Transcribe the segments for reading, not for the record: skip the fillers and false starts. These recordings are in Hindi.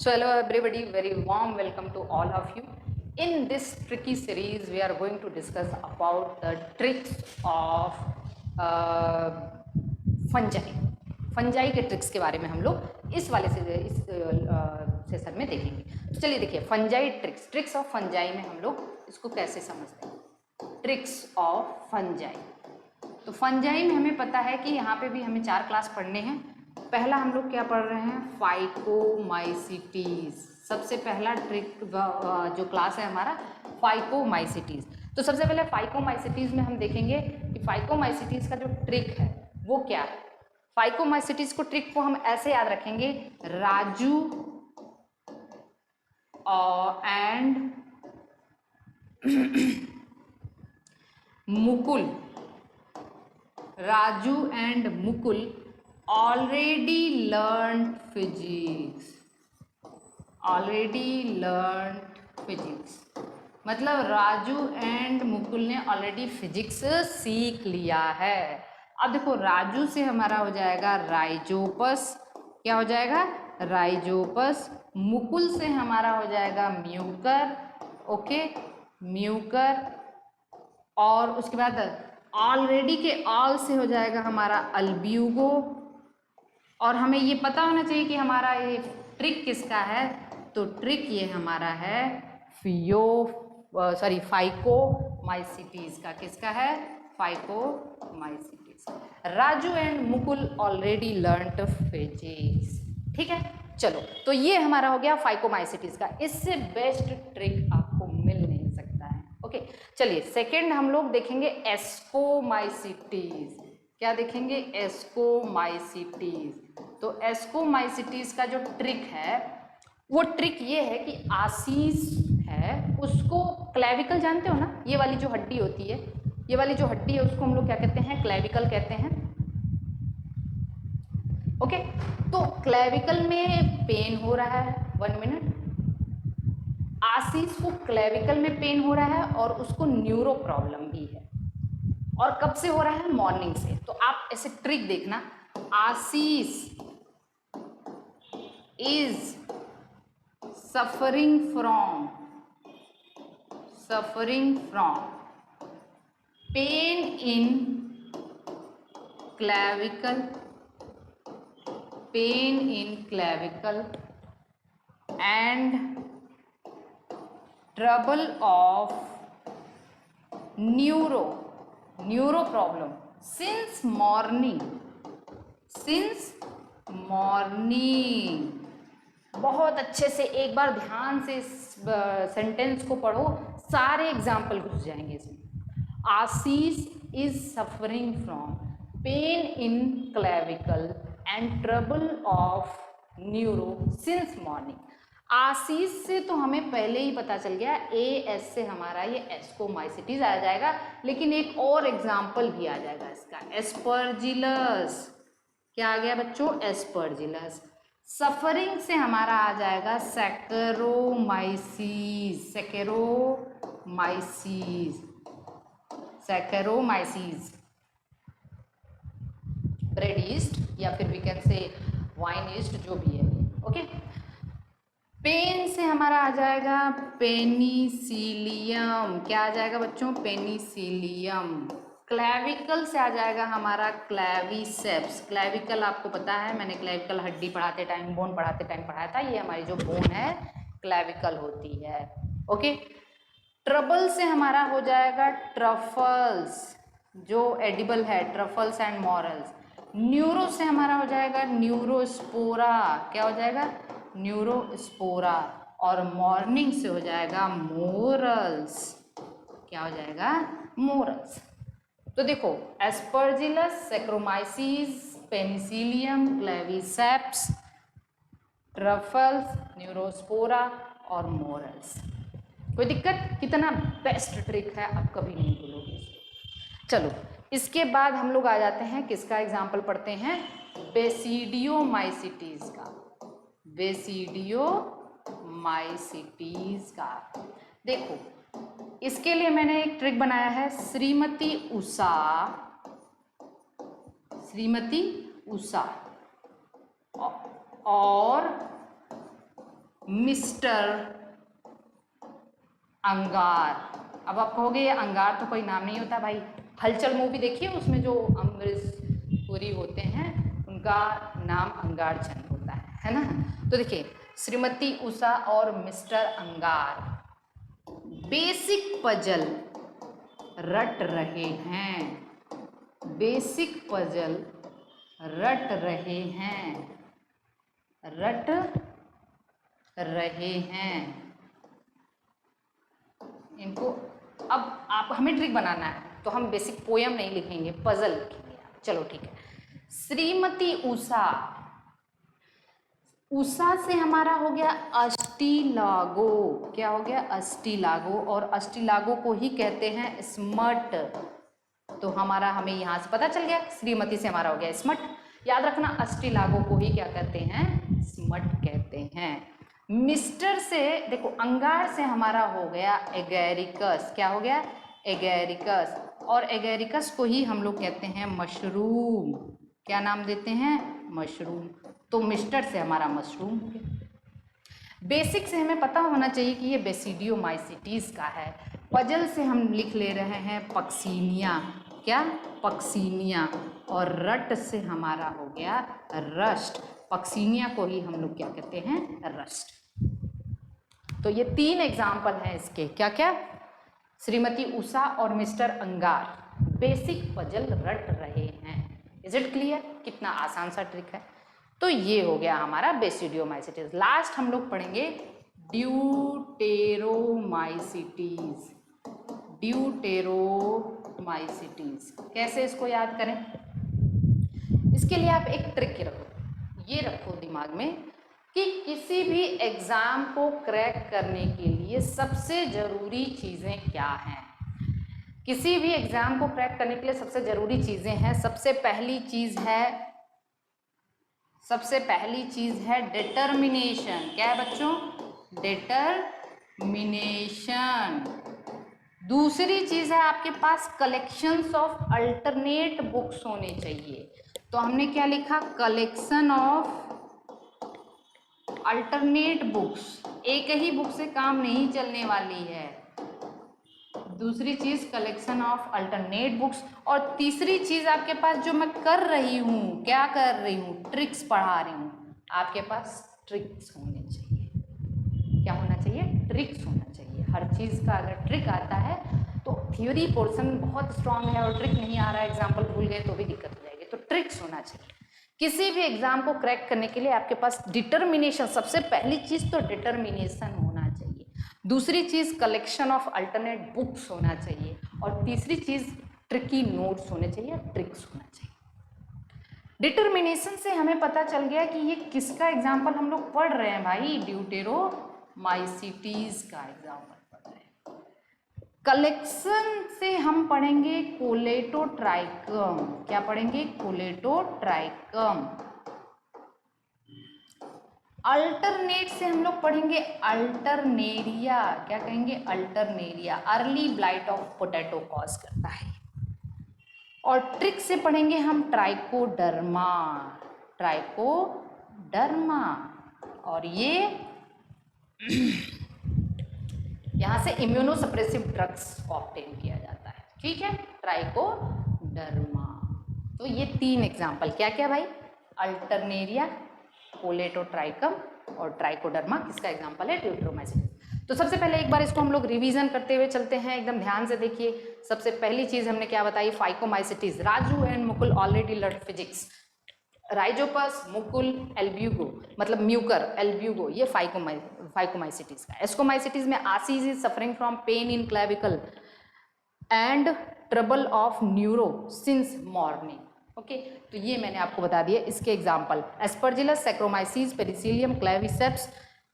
So hello everybody, very warm welcome to all of you. In this tricky series, we are going to discuss about the tricks of fungi. Fungi के ट्रिक्स के बारे में हम लोग इस सेशन में देखेंगे। तो चलिए देखिए, फंजाई ट्रिक्स ऑफ फंजाई में हम लोग इसको कैसे समझते हैं। ट्रिक्स ऑफ फंजाई, तो फंजाई में हमें पता है कि यहाँ पे भी हमें 4 क्लास पढ़ने हैं। पहला हम लोग क्या पढ़ रहे हैं, फाइकोमाइसिटीज। सबसे पहला ट्रिक जो क्लास है हमारा फाइकोमाइसिटीज। तो सबसे पहले फाइकोमाइसिटीज में हम देखेंगे कि फाइकोमाइसिटीज का जो ट्रिक है वो क्या है। फाइकोमाइसिटीज को ट्रिक को हम ऐसे याद रखेंगे, Raju and Mukul, Raju and Mukul already learned physics। मतलब राजू एंड मुकुल ने ऑलरेडी फिजिक्स सीख लिया है। अब देखो, राजू से हमारा हो जाएगा राइजोपस, क्या हो जाएगा, राइजोपस। मुकुल से हमारा हो जाएगा म्यूकर, ओके, म्यूकर। और उसके बाद ऑलरेडी के ऑल से हो जाएगा हमारा अल्ब्यूगो। और हमें ये पता होना चाहिए कि हमारा ये ट्रिक किसका है, तो ट्रिक ये हमारा है फाइकोमाइसिटीज का। किसका है, phycomycetes. Raju and Mukul already learned physics. ठीक है, चलो, तो ये हमारा हो गया फाइकोमाइसिटीज का। इससे बेस्ट ट्रिक आपको मिल नहीं सकता है। ओके, चलिए सेकेंड हम लोग देखेंगे एस्कोमाइसिटीज। क्या देखेंगे, एस्कोमाइसिटीज। तो एस्कोमाइसिटीज का जो ट्रिक है वो ट्रिक ये है कि आशीष है, उसको क्लेविकल जानते हो ना, ये वाली जो हड्डी होती है, ये वाली जो हड्डी है उसको हम लोग क्या कहते हैं, क्लेविकल कहते हैं। ओके, तो क्लेविकल में पेन हो रहा है, 1 मिनट। आशीष को क्लेविकल में पेन हो रहा है और उसको न्यूरो प्रॉब्लम भी है। और कब से हो रहा है, मॉर्निंग से। तो आप ऐसे ट्रिक देखना, Ashish is suffering from pain in clavicle and trouble of neuro problem since morning. बहुत अच्छे से एक बार ध्यान से इस सेंटेंस को पढ़ो, सारे एग्जाम्पल घुस जाएंगे इसमें। Ashish is suffering from pain in clavicle and trouble of neuro since morning. Ashish से तो हमें पहले ही पता चल गया, एस से हमारा ये एस्कोमाइसिटीज आ जाएगा, लेकिन एक और एग्जाम्पल भी आ जाएगा इसका, एस्परजिलस। क्या आ गया बच्चों, एस्परजिलस। सफरिंग से हमारा आ जाएगा सैकेरोमाइसीज, ब्रेड ईस्ट या फिर we can say wine yeast, जो भी है। ओके, पेन से हमारा आ जाएगा पेनिसिलियम। क्या आ जाएगा बच्चों, पेनिसिलियम। क्लेविकल से आ जाएगा हमारा क्लेविसेप्स। क्लेविकल आपको पता है, मैंने क्लेविकल हड्डी पढ़ाते टाइम, बोन पढ़ाते टाइम पढ़ाया था। ये हमारी जो बोन है क्लेविकल होती है। ओके, ट्रबल से हमारा हो जाएगा ट्रफल्स, जो एडिबल है, ट्रफल्स एंड मॉरल्स। न्यूरो से हमारा हो जाएगा न्यूरोस्पोरा। क्या हो जाएगा, न्यूरोस्पोरा। और मॉर्निंग से हो जाएगा मोरल्स। क्या हो जाएगा, मोरल्स। तो देखो, Aspergillus, Saccharomyces, Penicillium, Claviceps, truffles, Neurospora और मोरल्स। कोई दिक्कत, कितना बेस्ट ट्रिक है, आप कभी नहीं भूलोगे इसको। चलो, इसके बाद हम लोग आ जाते हैं, किसका एग्जाम्पल पढ़ते हैं, बेसिडियोमाइसिटीज का। बेसिडियोमाइसिटीज का देखो, इसके लिए मैंने एक ट्रिक बनाया है, श्रीमती उषा और मिस्टर अंगार। अब आप कहोगे ये अंगार तो कोई नाम नहीं होता भाई, हलचल मूवी देखिए, उसमें जो अमरीश पुरी होते हैं उनका नाम अंगार चंद होता है ना। तो देखिए श्रीमती उषा और मिस्टर अंगार बेसिक पजल रट रहे हैं, बेसिक पजल रट रहे हैं, रट रहे हैं। इनको अब आप हमें ट्रिक बनाना है तो हम बेसिक पोयम नहीं लिखेंगे, पजल लिखेंगे। चलो ठीक है। श्रीमती उषा, उषा से हमारा हो गया अस्टिलागो। क्या हो गया? अस्टिलागो। और अस्टिलागो को ही कहते हैं स्मट। तो हमारा हमें यहाँ से पता चल गया, श्रीमती से हमारा हो गया स्मट। याद रखना अस्टिलागो को ही क्या कहते हैं? स्मट कहते हैं। मिस्टर से देखो, अंगार से हमारा हो गया एगेरिकस। क्या हो गया? एगेरिकस। और एगेरिकस को ही हम लोग कहते हैं मशरूम। क्या नाम देते हैं? मशरूम। तो मिस्टर से हमारा मशरूम हो गया। बेसिक से हमें पता होना चाहिए कि ये बेसिडियोमाइसिटीज का है। पजल से हम लिख ले रहे हैं पक्सीनिया। क्या? पक्सीनिया। और रट से हमारा हो गया रस्ट। पक्सीनिया को ही हम लोग क्या कहते हैं? रस्ट। तो ये 3 एग्जाम्पल हैं इसके। क्या क्या? श्रीमती उषा और मिस्टर अंगार बेसिक पजल रट रहे हैं। Is it clear? कितना आसान सा ट्रिक है। तो ये हो गया हमारा बेसिडियोमाइसिटीज। लास्ट हम लोग पढ़ेंगे ड्यूटेरोमाइसिटीज। ड्यूटेरोमाइसिटीज कैसे इसको याद करें? इसके लिए आप एक ट्रिक रखो, ये रखो दिमाग में कि किसी भी एग्जाम को क्रैक करने के लिए सबसे ज़रूरी चीज़ें क्या हैं। किसी भी एग्जाम को क्रैक करने के लिए सबसे ज़रूरी चीज़ें हैं। सबसे पहली चीज़ है डिटर्मिनेशन। क्या है बच्चों? डिटर्मिनेशन। दूसरी चीज़ है आपके पास कलेक्शंस ऑफ अल्टरनेट बुक्स होने चाहिए। तो हमने क्या लिखा? Collection of alternate books. एक ही बुक से काम नहीं चलने वाली है। दूसरी चीज कलेक्शन ऑफ अल्टरनेट बुक्स। और तीसरी चीज आपके पास जो मैं कर रही हूँ, क्या कर रही हूँ? ट्रिक्स पढ़ा रही हूँ। आपके पास ट्रिक्स होने चाहिए। क्या होना चाहिए? ट्रिक्स होना चाहिए। हर चीज का अगर ट्रिक आता है तो थ्योरी पोर्शन बहुत स्ट्रांग है, और ट्रिक नहीं आ रहा है, एग्जाम्पल भूल गए तो भी दिक्कत हो जाएगी। तो ट्रिक्स होना चाहिए। किसी भी एग्जाम को क्रैक करने के लिए आपके पास डिटर्मिनेशन, सबसे पहली चीज तो डिटर्मिनेशन होना चाहिए। दूसरी चीज कलेक्शन ऑफ अल्टरनेट बुक्स होना चाहिए। और तीसरी चीज ट्रिकी नोट्स होने चाहिए, ट्रिक्स होना चाहिए। डिटर्मिनेशन से हमें पता चल गया कि ये किसका एग्जाम्पल हम लोग पढ़ रहे हैं भाई? ड्यूटेरोमाइसिटीज का एग्जाम्पल पढ़ रहे हैं। कलेक्शन से हम पढ़ेंगे कोलेटोट्राइकम। क्या पढ़ेंगे? कोलेटोट्राइकम। अल्टरनेट से हम लोग पढ़ेंगे अल्टरनेरिया। क्या कहेंगे? Alternaria. Early blight of potato cause करता है। और ट्रिक से पढ़ेंगे हम ट्राइकोडर्मा। ट्राइकोडर्मा। और ये यहाँ से इम्यूनोसप्रेसिव ड्रग्स को ऑब्टेन किया जाता है। ठीक है? ट्राइकोडर्मा। तो ये 3 एग्जाम्पल क्या क्या भाई? अल्टरनेरिया, कोलेटोट्राइकम और ट्राइकोडर्मा किसका एग्जाम्पल है? ड्यूटेरोमाइसिटीज। तो सबसे पहले एक बार इसको हम लोग रिवीजन करते हुए चलते हैं, एकदम ध्यान से देखिए। सबसे पहली चीज हमने क्या बताई? Phycomycetes. Raju and Mukul already learn physics. Rhizopus, Mukul, Albugo, मतलब म्यूकर, एल्ब्यूगो, ये फाइकोमाइसिटीज का। एस्कोमाइसिटीज में Ashish is suffering from pain in clavicle and trouble of neuro since morning. Okay, तो ये मैंने आपको बता दिया इसके example. Aspergillus, Saccharomyces, Penicillium, Claviceps,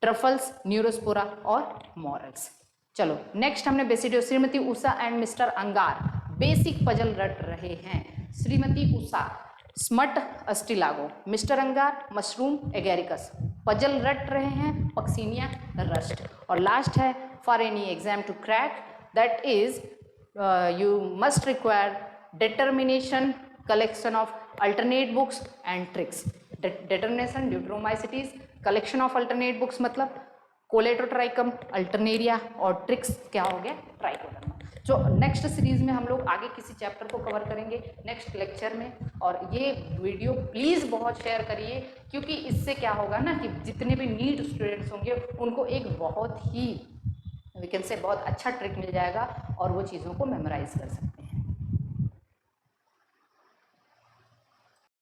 truffles, Neurospora और मॉरल्स। चलो नेक्स्ट हमने basidio. Shrimati Usha and mister Angar basic puzzle रट रहे हैं। Shrimati Usha smut Ustilago, mister अंगार मशरूम एगेरिकस, पजल रट रहे हैं पक्सीनिया रस्ट। और लास्ट है for any exam to crack that is you must require determination, collection of alternate books and tricks. Determination, Deuteromycetes, collection of alternate books मतलब कोलेटोट्राइकम, अल्टरनेरिया और ट्रिक्स क्या हो गया, ट्राइकोडर्मा। जो नेक्स्ट सीरीज में हम लोग आगे किसी चैप्टर को कवर करेंगे नेक्स्ट लेक्चर में। और ये वीडियो प्लीज़ बहुत शेयर करिए, क्योंकि इससे क्या होगा ना कि जितने भी नीट स्टूडेंट्स होंगे उनको एक बहुत ही वी कैन से बहुत अच्छा ट्रिक मिल जाएगा और वो चीज़ों को मेमोराइज कर सकते हैं।